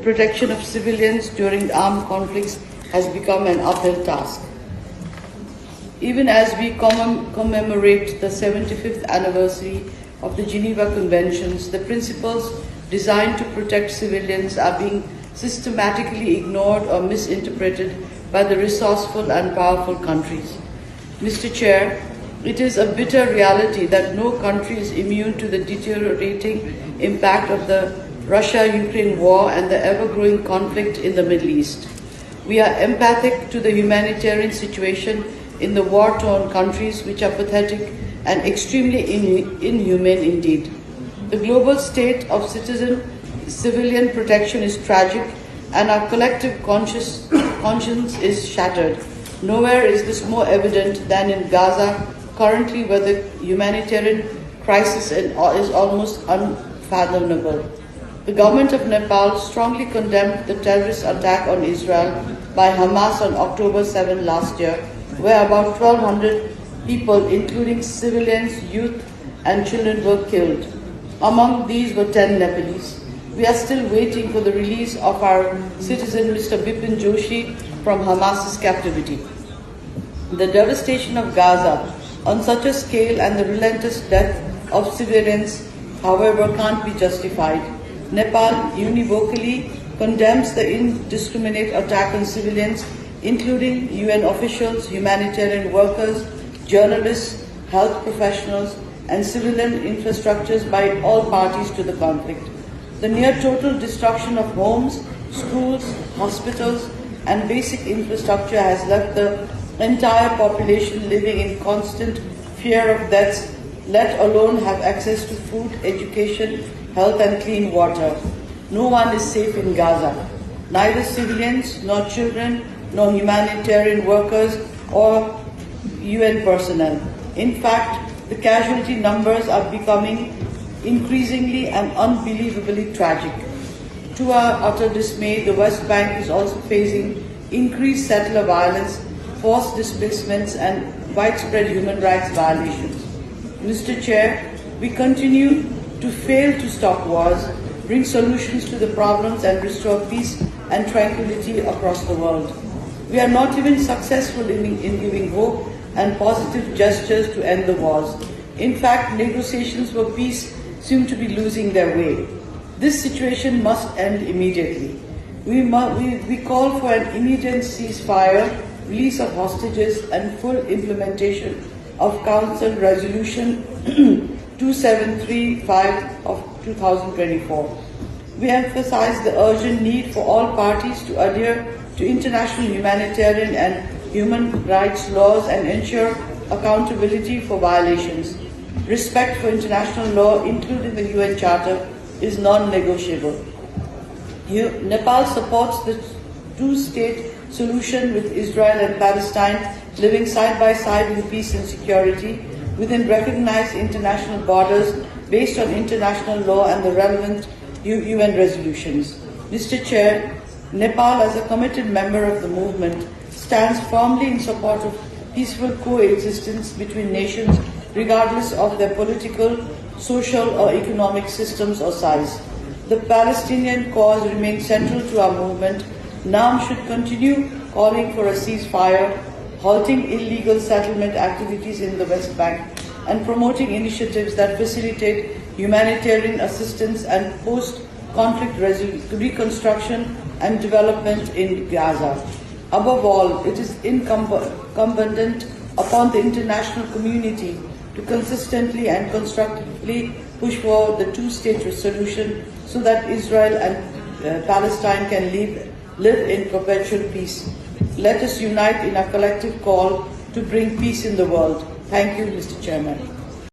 protection of civilians during armed conflicts has become an uphill task. Even as we commemorate the 75th anniversary of the Geneva Conventions, the principles designed to protect civilians are being systematically ignored or misinterpreted by the resourceful and powerful countries. Mr. Chair, it is a bitter reality that no country is immune to the deteriorating impact of the Russia-Ukraine war and the ever-growing conflict in the Middle East. We are empathic to the humanitarian situation in the war-torn countries, which are pathetic and extremely inhumane indeed. The global state of civilian protection is tragic, and our collective conscience is shattered. Nowhere is this more evident than in Gaza, currently, where the humanitarian crisis is almost unfathomable. The government of Nepal strongly condemned the terrorist attack on Israel by Hamas on October 7 last year, where about 1,200 people, including civilians, youth, and children, were killed. Among these were 10 Nepalese. We are still waiting for the release of our citizen, Mr. Bipin Joshi, from Hamas's captivity. The devastation of Gaza on such a scale and the relentless death of civilians, however, can't be justified. Nepal univocally condemns the indiscriminate attack on civilians, including UN officials, humanitarian workers, journalists, health professionals, and civilian infrastructures by all parties to the conflict. The near total destruction of homes, schools, hospitals, and basic infrastructure has left the entire population living in constant fear of deaths, let alone have access to food, education, health, and clean water. No one is safe in Gaza, neither civilians, nor children, nor humanitarian workers, or UN personnel. In fact, the casualty numbers are becoming increasingly and unbelievably tragic. To our utter dismay, the West Bank is also facing increased settler violence, forced displacements, and widespread human rights violations. Mr. Chair, we continue to fail to stop wars, bring solutions to the problems, and restore peace and tranquility across the world. We are not even successful in giving hope and positive gestures to end the wars. In fact, negotiations for peace seem to be losing their way. This situation must end immediately. We call for an immediate ceasefire, release of hostages, and full implementation of Council Resolution 2735 of 2024. We emphasize the urgent need for all parties to adhere to international humanitarian and human rights laws and ensure accountability for violations. Respect for international law, including the UN Charter, is non-negotiable. Nepal supports the two-state solution with Israel and Palestine living side by side in peace and security within recognized international borders based on international law and the relevant UN resolutions. Mr. Chair, Nepal, as a committed member of the movement, stands firmly in support of peaceful coexistence between nations regardless of their political, social, or economic systems or size. The Palestinian cause remains central to our movement. NAM should continue calling for a ceasefire, halting illegal settlement activities in the West Bank, and promoting initiatives that facilitate humanitarian assistance and post-conflict reconstruction and development in Gaza. Above all, it is incumbent upon the international community to consistently and constructively push for the two-state solution so that Israel and Palestine can live in perpetual peace. Let us unite in our collective call to bring peace in the world. Thank you, Mr. Chairman.